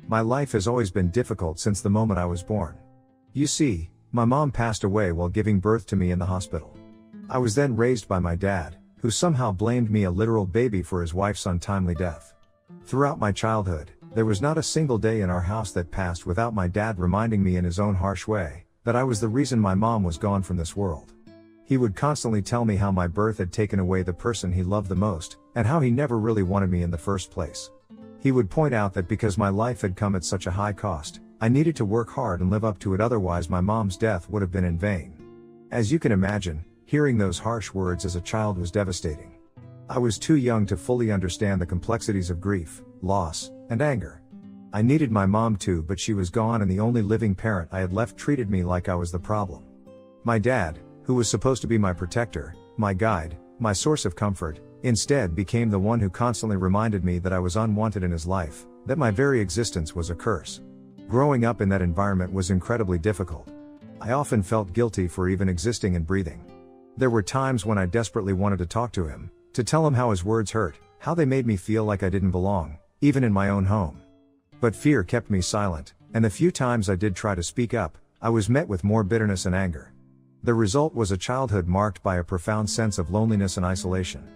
My life has always been difficult since the moment I was born. You see, my mom passed away while giving birth to me in the hospital. I was then raised by my dad, who somehow blamed me, a literal baby, for his wife's untimely death. Throughout my childhood, there was not a single day in our house that passed without my dad reminding me in his own harsh way that I was the reason my mom was gone from this world. He would constantly tell me how my birth had taken away the person he loved the most, and how he never really wanted me in the first place. He would point out that because my life had come at such a high cost, I needed to work hard and live up to it, otherwise my mom's death would have been in vain. As you can imagine, hearing those harsh words as a child was devastating. I was too young to fully understand the complexities of grief, loss, and anger. I needed my mom too, but she was gone, and the only living parent I had left treated me like I was the problem. My dad, who was supposed to be my protector, my guide, my source of comfort, instead became the one who constantly reminded me that I was unwanted in his life, that my very existence was a curse. Growing up in that environment was incredibly difficult. I often felt guilty for even existing and breathing. There were times when I desperately wanted to talk to him, to tell him how his words hurt, how they made me feel like I didn't belong, even in my own home. But fear kept me silent, and the few times I did try to speak up, I was met with more bitterness and anger. The result was a childhood marked by a profound sense of loneliness and isolation.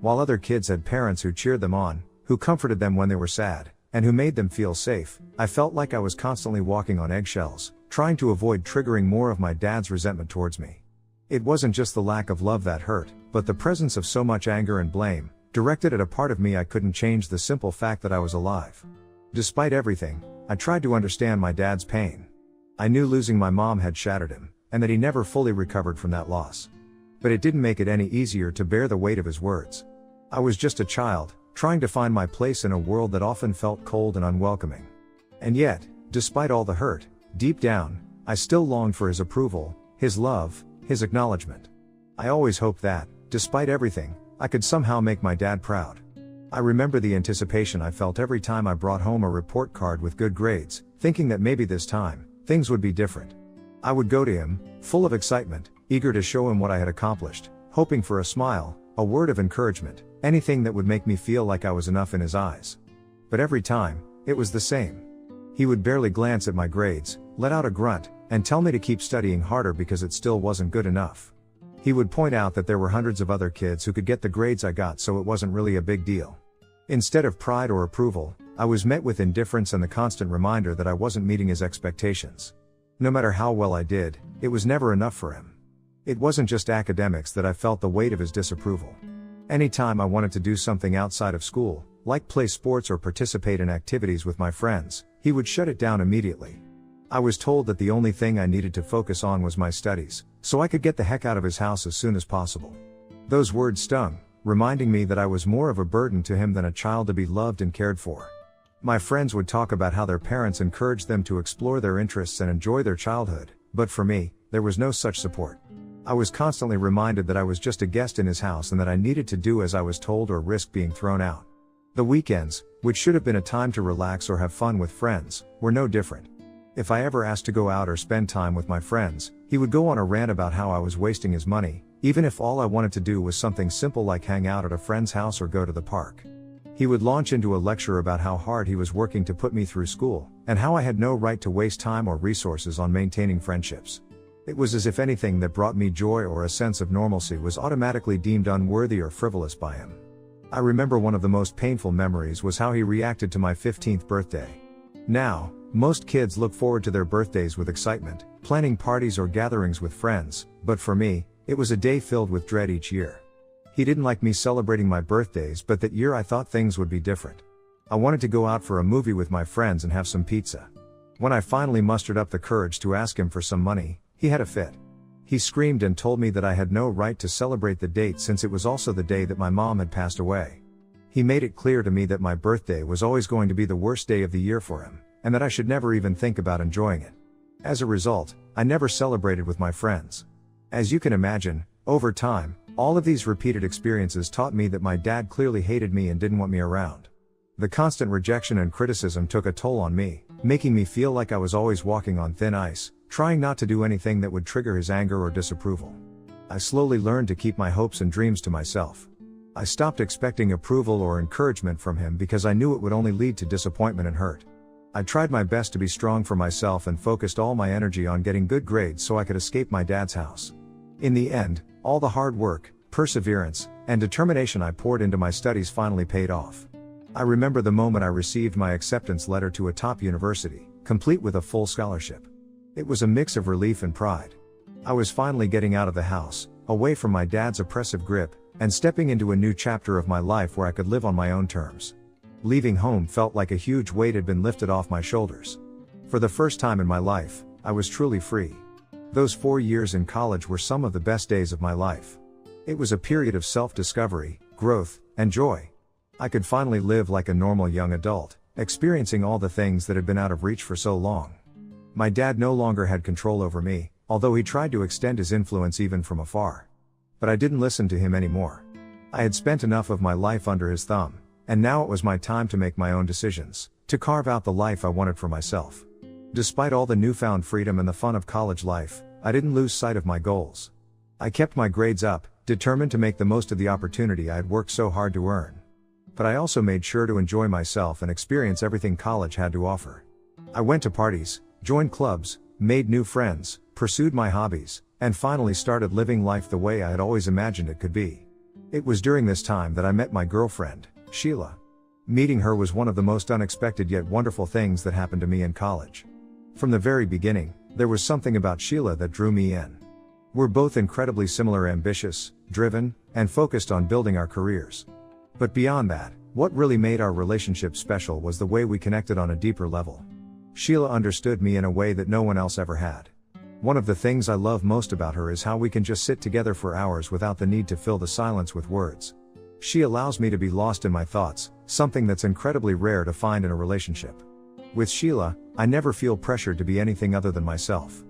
While other kids had parents who cheered them on, who comforted them when they were sad, and who made them feel safe, I felt like I was constantly walking on eggshells, trying to avoid triggering more of my dad's resentment towards me. It wasn't just the lack of love that hurt, but the presence of so much anger and blame, directed at a part of me I couldn't change, the simple fact that I was alive. Despite everything, I tried to understand my dad's pain. I knew losing my mom had shattered him, and that he never fully recovered from that loss. But it didn't make it any easier to bear the weight of his words. I was just a child, trying to find my place in a world that often felt cold and unwelcoming. And yet, despite all the hurt, deep down, I still longed for his approval, his love, his acknowledgement. I always hoped that, despite everything, I could somehow make my dad proud. I remember the anticipation I felt every time I brought home a report card with good grades, thinking that maybe this time, things would be different. I would go to him, full of excitement, eager to show him what I had accomplished, hoping for a smile, a word of encouragement, anything that would make me feel like I was enough in his eyes. But every time, it was the same. He would barely glance at my grades, let out a grunt, and tell me to keep studying harder because it still wasn't good enough. He would point out that there were hundreds of other kids who could get the grades I got, so it wasn't really a big deal. Instead of pride or approval, I was met with indifference and the constant reminder that I wasn't meeting his expectations. No matter how well I did, it was never enough for him. It wasn't just academics that I felt the weight of his disapproval. Anytime I wanted to do something outside of school, like play sports or participate in activities with my friends, he would shut it down immediately. I was told that the only thing I needed to focus on was my studies, so I could get the heck out of his house as soon as possible. Those words stung, reminding me that I was more of a burden to him than a child to be loved and cared for. My friends would talk about how their parents encouraged them to explore their interests and enjoy their childhood, but for me, there was no such support. I was constantly reminded that I was just a guest in his house and that I needed to do as I was told or risk being thrown out. The weekends, which should have been a time to relax or have fun with friends, were no different. If I ever asked to go out or spend time with my friends, he would go on a rant about how I was wasting his money, even if all I wanted to do was something simple like hang out at a friend's house or go to the park. He would launch into a lecture about how hard he was working to put me through school, and how I had no right to waste time or resources on maintaining friendships. It was as if anything that brought me joy or a sense of normalcy was automatically deemed unworthy or frivolous by him. I remember one of the most painful memories was how he reacted to my 15th birthday. Now, most kids look forward to their birthdays with excitement, planning parties or gatherings with friends, but for me, it was a day filled with dread each year. He didn't like me celebrating my birthdays, but that year I thought things would be different. I wanted to go out for a movie with my friends and have some pizza. When I finally mustered up the courage to ask him for some money, he had a fit. He screamed and told me that I had no right to celebrate the date since it was also the day that my mom had passed away. He made it clear to me that my birthday was always going to be the worst day of the year for him, and that I should never even think about enjoying it. As a result, I never celebrated with my friends. As you can imagine, over time, all of these repeated experiences taught me that my dad clearly hated me and didn't want me around. The constant rejection and criticism took a toll on me, making me feel like I was always walking on thin ice, trying not to do anything that would trigger his anger or disapproval. I slowly learned to keep my hopes and dreams to myself. I stopped expecting approval or encouragement from him because I knew it would only lead to disappointment and hurt. I tried my best to be strong for myself and focused all my energy on getting good grades so I could escape my dad's house. In the end, all the hard work, perseverance, and determination I poured into my studies finally paid off. I remember the moment I received my acceptance letter to a top university, complete with a full scholarship. It was a mix of relief and pride. I was finally getting out of the house, away from my dad's oppressive grip, and stepping into a new chapter of my life where I could live on my own terms. Leaving home felt like a huge weight had been lifted off my shoulders. For the first time in my life, I was truly free. Those 4 years in college were some of the best days of my life. It was a period of self-discovery, growth, and joy. I could finally live like a normal young adult, experiencing all the things that had been out of reach for so long. My dad no longer had control over me, although he tried to extend his influence even from afar. But I didn't listen to him anymore. I had spent enough of my life under his thumb, and now it was my time to make my own decisions, to carve out the life I wanted for myself. Despite all the newfound freedom and the fun of college life, I didn't lose sight of my goals. I kept my grades up, determined to make the most of the opportunity I had worked so hard to earn. But I also made sure to enjoy myself and experience everything college had to offer. I went to parties, joined clubs, made new friends, pursued my hobbies, and finally started living life the way I had always imagined it could be. It was during this time that I met my girlfriend, Sheila. Meeting her was one of the most unexpected yet wonderful things that happened to me in college. From the very beginning, there was something about Sheila that drew me in. We're both incredibly similar, ambitious, driven, and focused on building our careers. But beyond that, what really made our relationship special was the way we connected on a deeper level. Sheila understood me in a way that no one else ever had. One of the things I love most about her is how we can just sit together for hours without the need to fill the silence with words. She allows me to be lost in my thoughts, something that's incredibly rare to find in a relationship. With Sheila, I never feel pressured to be anything other than myself.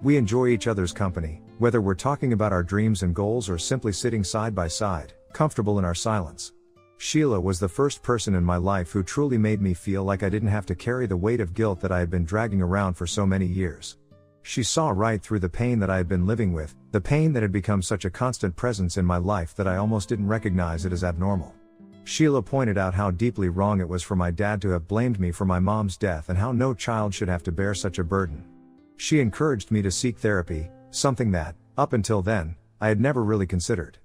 We enjoy each other's company, whether we're talking about our dreams and goals or simply sitting side by side, comfortable in our silence. Sheila was the first person in my life who truly made me feel like I didn't have to carry the weight of guilt that I had been dragging around for so many years. She saw right through the pain that I had been living with, the pain that had become such a constant presence in my life that I almost didn't recognize it as abnormal. Sheila pointed out how deeply wrong it was for my dad to have blamed me for my mom's death and how no child should have to bear such a burden. She encouraged me to seek therapy, something that, up until then, I had never really considered.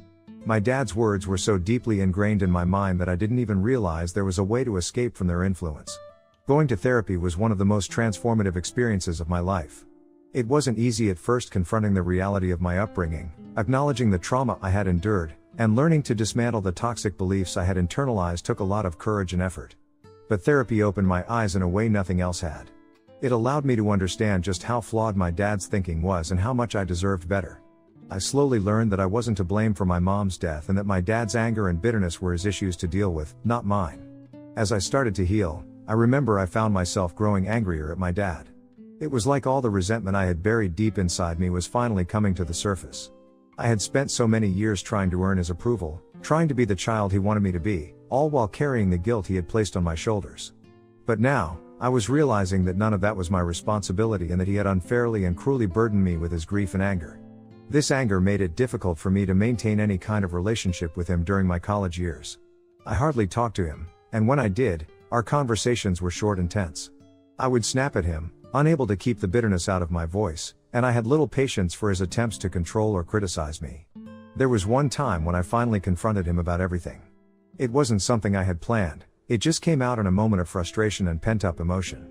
My dad's words were so deeply ingrained in my mind that I didn't even realize there was a way to escape from their influence. Going to therapy was one of the most transformative experiences of my life. It wasn't easy at first, confronting the reality of my upbringing, acknowledging the trauma I had endured, and learning to dismantle the toxic beliefs I had internalized took a lot of courage and effort. But therapy opened my eyes in a way nothing else had. It allowed me to understand just how flawed my dad's thinking was and how much I deserved better. I slowly learned that I wasn't to blame for my mom's death and that my dad's anger and bitterness were his issues to deal with, not mine. As I started to heal, I remember I found myself growing angrier at my dad. It was like all the resentment I had buried deep inside me was finally coming to the surface. I had spent so many years trying to earn his approval, trying to be the child he wanted me to be, all while carrying the guilt he had placed on my shoulders. But now, I was realizing that none of that was my responsibility and that he had unfairly and cruelly burdened me with his grief and anger. This anger made it difficult for me to maintain any kind of relationship with him during my college years. I hardly talked to him, and when I did, our conversations were short and tense. I would snap at him, unable to keep the bitterness out of my voice, and I had little patience for his attempts to control or criticize me. There was one time when I finally confronted him about everything. It wasn't something I had planned, it just came out in a moment of frustration and pent-up emotion.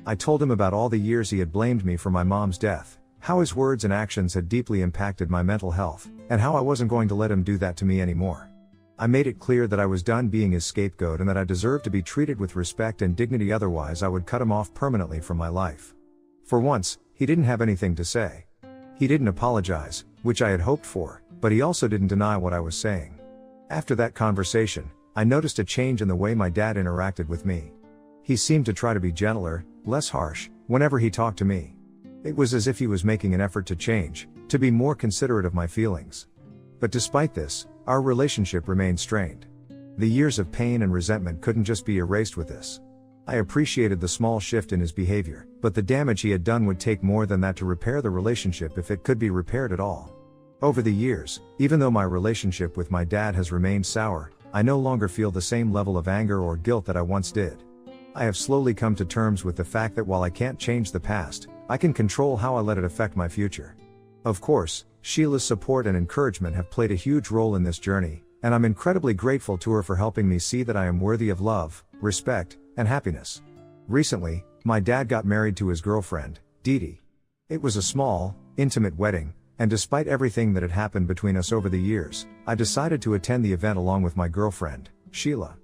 I told him about all the years he had blamed me for my mom's death, how his words and actions had deeply impacted my mental health, and how I wasn't going to let him do that to me anymore. I made it clear that I was done being his scapegoat and that I deserved to be treated with respect and dignity, otherwise I would cut him off permanently from my life. For once, he didn't have anything to say. He didn't apologize, which I had hoped for, but he also didn't deny what I was saying. After that conversation, I noticed a change in the way my dad interacted with me. He seemed to try to be gentler, less harsh, whenever he talked to me. It was as if he was making an effort to change, to be more considerate of my feelings. But despite this, our relationship remained strained. The years of pain and resentment couldn't just be erased with this. I appreciated the small shift in his behavior, but the damage he had done would take more than that to repair the relationship, if it could be repaired at all. Over the years, even though my relationship with my dad has remained sour, I no longer feel the same level of anger or guilt that I once did. I have slowly come to terms with the fact that while I can't change the past, I can control how I let it affect my future. Of course, Sheila's support and encouragement have played a huge role in this journey, and I'm incredibly grateful to her for helping me see that I am worthy of love, respect, and happiness. Recently, my dad got married to his girlfriend, Dee Dee. It was a small, intimate wedding, and despite everything that had happened between us over the years, I decided to attend the event along with my girlfriend, Sheila.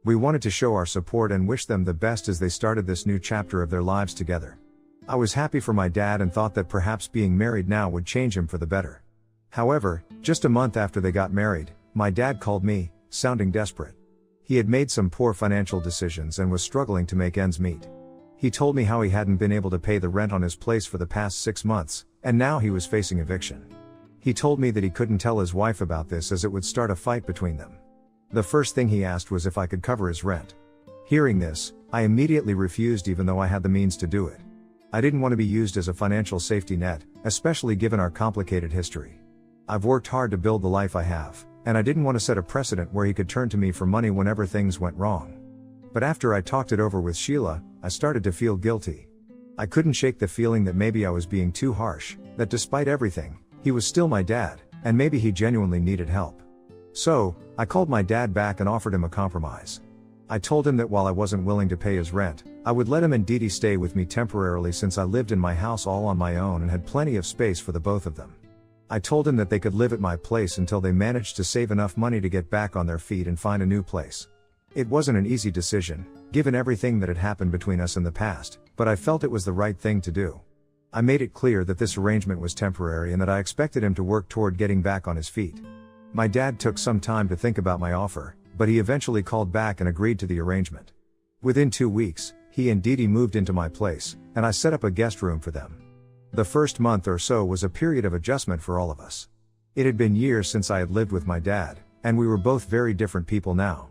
We wanted to show our support and wish them the best as they started this new chapter of their lives together. I was happy for my dad and thought that perhaps being married now would change him for the better. However, just a month after they got married, my dad called me, sounding desperate. He had made some poor financial decisions and was struggling to make ends meet. He told me how he hadn't been able to pay the rent on his place for the past 6 months, and now he was facing eviction. He told me that he couldn't tell his wife about this as it would start a fight between them. The first thing he asked was if I could cover his rent. Hearing this, I immediately refused even though I had the means to do it. I didn't want to be used as a financial safety net, especially given our complicated history. I've worked hard to build the life I have, and I didn't want to set a precedent where he could turn to me for money whenever things went wrong. But after I talked it over with Sheila, I started to feel guilty. I couldn't shake the feeling that maybe I was being too harsh, that despite everything, he was still my dad, and maybe he genuinely needed help. So, I called my dad back and offered him a compromise. I told him that while I wasn't willing to pay his rent, I would let him and Dee Dee stay with me temporarily since I lived in my house all on my own and had plenty of space for the both of them. I told him that they could live at my place until they managed to save enough money to get back on their feet and find a new place. It wasn't an easy decision, given everything that had happened between us in the past, but I felt it was the right thing to do. I made it clear that this arrangement was temporary and that I expected him to work toward getting back on his feet. My dad took some time to think about my offer, but he eventually called back and agreed to the arrangement. Within 2 weeks, he and Dee Dee moved into my place, and I set up a guest room for them. The first month or so was a period of adjustment for all of us. It had been years since I had lived with my dad, and we were both very different people now.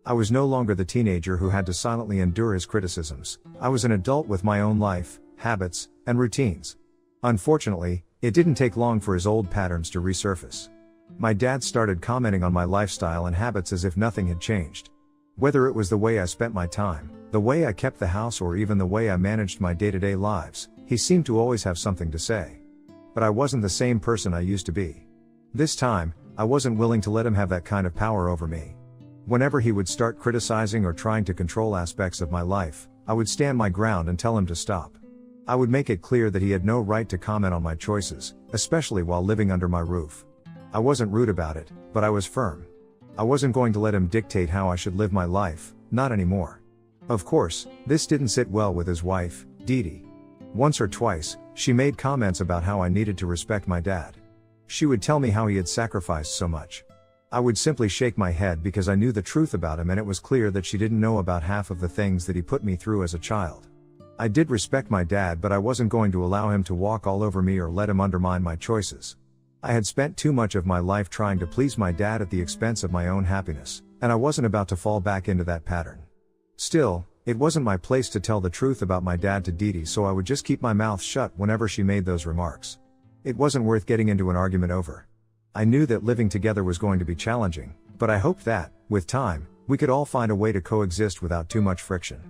I was no longer the teenager who had to silently endure his criticisms. I was an adult with my own life, habits, and routines. Unfortunately, it didn't take long for his old patterns to resurface. My dad started commenting on my lifestyle and habits as if nothing had changed. Whether it was the way I spent my time, the way I kept the house, or even the way I managed my day-to-day lives, he seemed to always have something to say. But I wasn't the same person I used to be. This time, I wasn't willing to let him have that kind of power over me. Whenever he would start criticizing or trying to control aspects of my life, I would stand my ground and tell him to stop. I would make it clear that he had no right to comment on my choices, especially while living under my roof. I wasn't rude about it, but I was firm. I wasn't going to let him dictate how I should live my life, not anymore. Of course, this didn't sit well with his wife, Dee Dee. Once or twice, she made comments about how I needed to respect my dad. She would tell me how he had sacrificed so much. I would simply shake my head because I knew the truth about him, and it was clear that she didn't know about half of the things that he put me through as a child. I did respect my dad, but I wasn't going to allow him to walk all over me or let him undermine my choices. I had spent too much of my life trying to please my dad at the expense of my own happiness, and I wasn't about to fall back into that pattern. Still, it wasn't my place to tell the truth about my dad to Dee Dee, so I would just keep my mouth shut whenever she made those remarks. It wasn't worth getting into an argument over. I knew that living together was going to be challenging, but I hoped that, with time, we could all find a way to coexist without too much friction.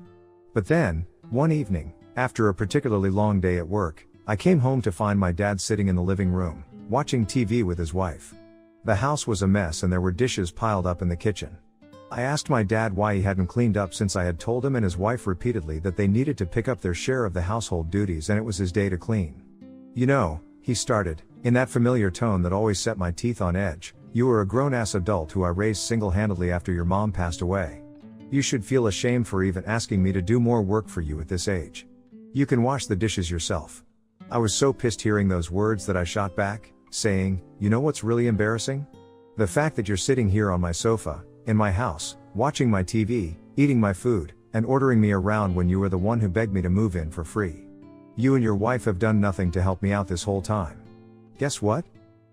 But then, one evening, after a particularly long day at work, I came home to find my dad sitting in the living room, watching TV with his wife. The house was a mess and there were dishes piled up in the kitchen. I asked my dad why he hadn't cleaned up, since I had told him and his wife repeatedly that they needed to pick up their share of the household duties and it was his day to clean. "You know," he started, in that familiar tone that always set my teeth on edge, "you are a grown-ass adult who I raised single-handedly after your mom passed away. You should feel ashamed for even asking me to do more work for you at this age. You can wash the dishes yourself." I was so pissed hearing those words that I shot back, saying, "You know what's really embarrassing? The fact that you're sitting here on my sofa, in my house, watching my TV, eating my food, and ordering me around when you were the one who begged me to move in for free. You and your wife have done nothing to help me out this whole time. Guess what?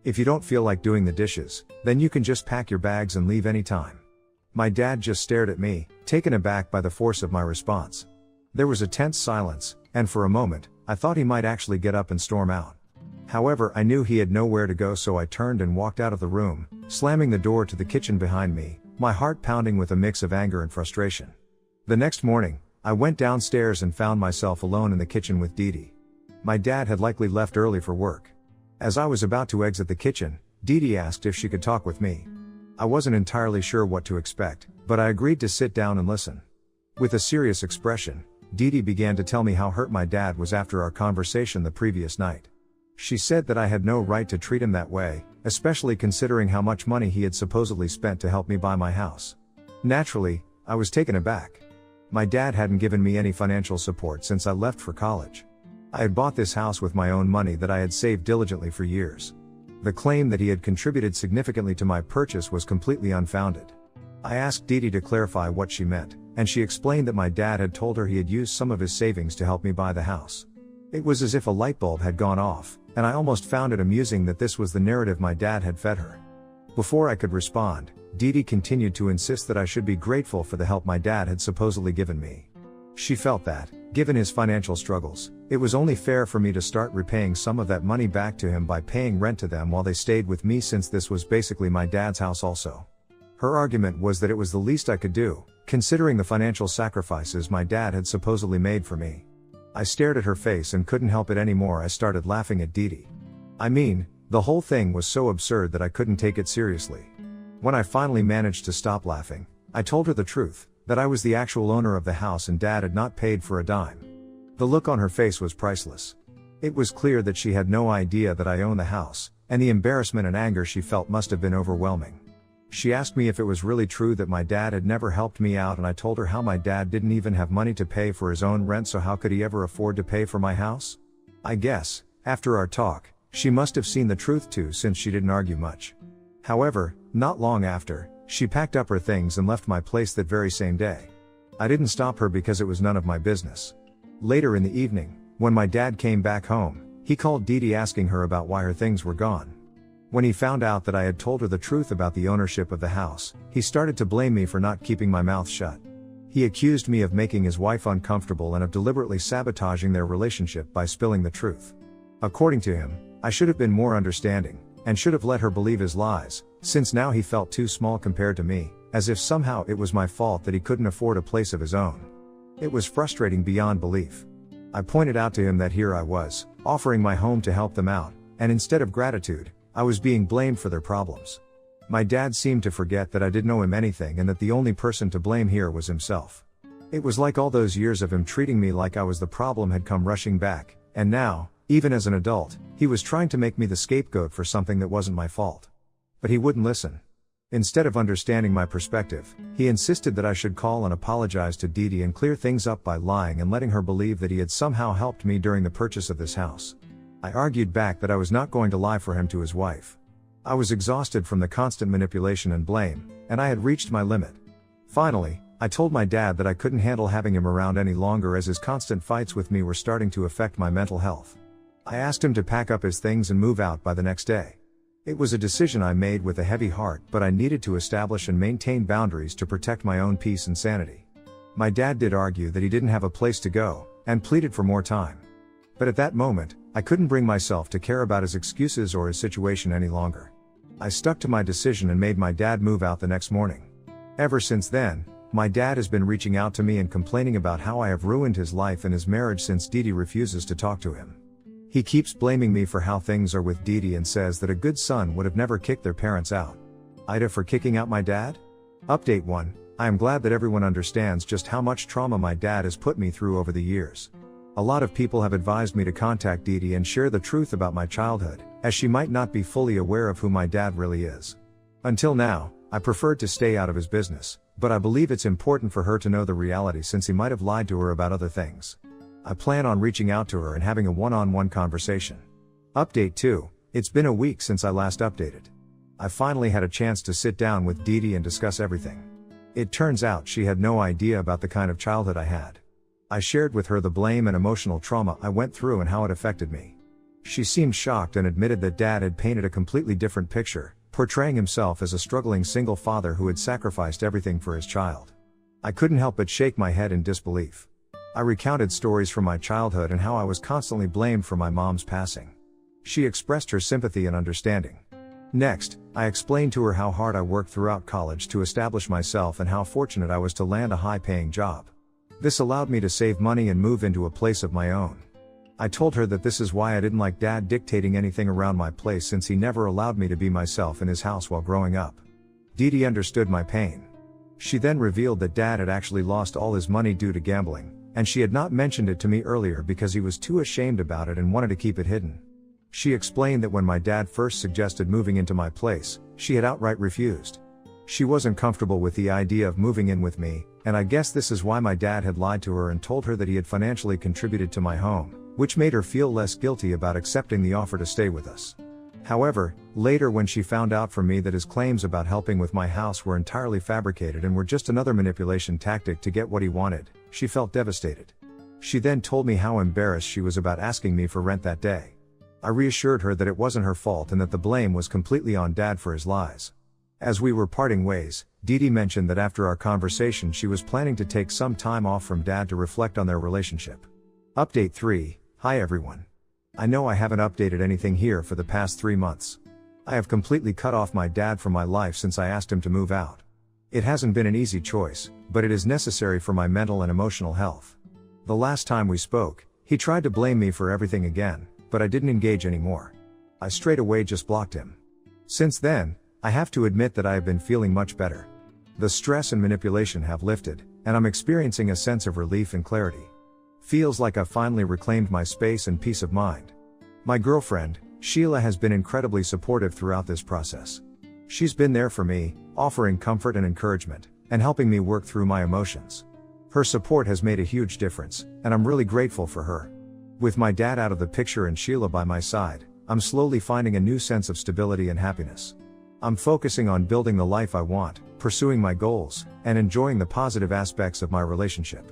If you don't feel like doing the dishes, then you can just pack your bags and leave anytime." My dad just stared at me, taken aback by the force of my response. There was a tense silence, and for a moment, I thought he might actually get up and storm out. However, I knew he had nowhere to go, so I turned and walked out of the room, slamming the door to the kitchen behind me, my heart pounding with a mix of anger and frustration. The next morning, I went downstairs and found myself alone in the kitchen with Dee Dee. My dad had likely left early for work. As I was about to exit the kitchen, Dee Dee asked if she could talk with me. I wasn't entirely sure what to expect, but I agreed to sit down and listen. With a serious expression, Dee Dee began to tell me how hurt my dad was after our conversation the previous night. She said that I had no right to treat him that way, especially considering how much money he had supposedly spent to help me buy my house. Naturally, I was taken aback. My dad hadn't given me any financial support since I left for college. I had bought this house with my own money that I had saved diligently for years. The claim that he had contributed significantly to my purchase was completely unfounded. I asked Dee Dee to clarify what she meant, and she explained that my dad had told her he had used some of his savings to help me buy the house. It was as if a light bulb had gone off, and I almost found it amusing that this was the narrative my dad had fed her. Before I could respond, Dee Dee continued to insist that I should be grateful for the help my dad had supposedly given me. She felt that, given his financial struggles, it was only fair for me to start repaying some of that money back to him by paying rent to them while they stayed with me, since this was basically my dad's house also. Her argument was that it was the least I could do, considering the financial sacrifices my dad had supposedly made for me. I stared at her face and couldn't help it anymore. I started laughing at Dee Dee. I mean, the whole thing was so absurd that I couldn't take it seriously. When I finally managed to stop laughing, I told her the truth, that I was the actual owner of the house and Dad had not paid for a dime. The look on her face was priceless. It was clear that she had no idea that I owned the house, and the embarrassment and anger she felt must have been overwhelming. She asked me if it was really true that my dad had never helped me out, and I told her how my dad didn't even have money to pay for his own rent, so how could he ever afford to pay for my house? I guess, after our talk, she must have seen the truth too, since she didn't argue much. However, not long after, she packed up her things and left my place that very same day. I didn't stop her because it was none of my business. Later in the evening, when my dad came back home, he called Dee Dee asking her about why her things were gone. When he found out that I had told her the truth about the ownership of the house, he started to blame me for not keeping my mouth shut. He accused me of making his wife uncomfortable and of deliberately sabotaging their relationship by spilling the truth. According to him, I should have been more understanding, and should have let her believe his lies, since now he felt too small compared to me, as if somehow it was my fault that he couldn't afford a place of his own. It was frustrating beyond belief. I pointed out to him that here I was, offering my home to help them out, and instead of gratitude, I was being blamed for their problems. My dad seemed to forget that I didn't owe him anything and that the only person to blame here was himself. It was like all those years of him treating me like I was the problem had come rushing back, and now, even as an adult, he was trying to make me the scapegoat for something that wasn't my fault. But he wouldn't listen. Instead of understanding my perspective, he insisted that I should call and apologize to Dee Dee and clear things up by lying and letting her believe that he had somehow helped me during the purchase of this house. I argued back that I was not going to lie for him to his wife. I was exhausted from the constant manipulation and blame, and I had reached my limit. Finally, I told my dad that I couldn't handle having him around any longer, as his constant fights with me were starting to affect my mental health. I asked him to pack up his things and move out by the next day. It was a decision I made with a heavy heart, but I needed to establish and maintain boundaries to protect my own peace and sanity. My dad did argue that he didn't have a place to go, and pleaded for more time. But at that moment, I couldn't bring myself to care about his excuses or his situation any longer. I stuck to my decision and made my dad move out the next morning. Ever since then, my dad has been reaching out to me and complaining about how I have ruined his life and his marriage since Dee Dee refuses to talk to him. He keeps blaming me for how things are with Dee Dee and says that a good son would have never kicked their parents out. Ida for kicking out my dad? Update 1. I am glad that everyone understands just how much trauma my dad has put me through over the years. A lot of people have advised me to contact Dee Dee and share the truth about my childhood, as she might not be fully aware of who my dad really is. Until now, I preferred to stay out of his business, but I believe it's important for her to know the reality since he might have lied to her about other things. I plan on reaching out to her and having a one-on-one conversation. Update 2. It's been a week since I last updated. I finally had a chance to sit down with Dee Dee and discuss everything. It turns out she had no idea about the kind of childhood I had. I shared with her the blame and emotional trauma I went through and how it affected me. She seemed shocked and admitted that Dad had painted a completely different picture, portraying himself as a struggling single father who had sacrificed everything for his child. I couldn't help but shake my head in disbelief. I recounted stories from my childhood and how I was constantly blamed for my mom's passing. She expressed her sympathy and understanding. Next, I explained to her how hard I worked throughout college to establish myself and how fortunate I was to land a high-paying job. This allowed me to save money and move into a place of my own. I told her that this is why I didn't like Dad dictating anything around my place, since he never allowed me to be myself in his house while growing up. Dee understood my pain. She then revealed that Dad had actually lost all his money due to gambling, and she had not mentioned it to me earlier because he was too ashamed about it and wanted to keep it hidden. She explained that when my dad first suggested moving into my place, she had outright refused. She wasn't comfortable with the idea of moving in with me, and I guess this is why my dad had lied to her and told her that he had financially contributed to my home, which made her feel less guilty about accepting the offer to stay with us. However, later when she found out from me that his claims about helping with my house were entirely fabricated and were just another manipulation tactic to get what he wanted, she felt devastated. She then told me how embarrassed she was about asking me for rent that day. I reassured her that it wasn't her fault and that the blame was completely on Dad for his lies. As we were parting ways, Dee mentioned that after our conversation she was planning to take some time off from Dad to reflect on their relationship. Update 3. Hi everyone. I know I haven't updated anything here for the past 3 months. I have completely cut off my dad from my life since I asked him to move out. It hasn't been an easy choice, but it is necessary for my mental and emotional health. The last time we spoke, he tried to blame me for everything again, but I didn't engage anymore. I straight away just blocked him. Since then, I have to admit that I have been feeling much better. The stress and manipulation have lifted, and I'm experiencing a sense of relief and clarity. Feels like I've finally reclaimed my space and peace of mind. My girlfriend, Sheila, has been incredibly supportive throughout this process. She's been there for me, offering comfort and encouragement, and helping me work through my emotions. Her support has made a huge difference, and I'm really grateful for her. With my dad out of the picture and Sheila by my side, I'm slowly finding a new sense of stability and happiness. I'm focusing on building the life I want, pursuing my goals, and enjoying the positive aspects of my relationship.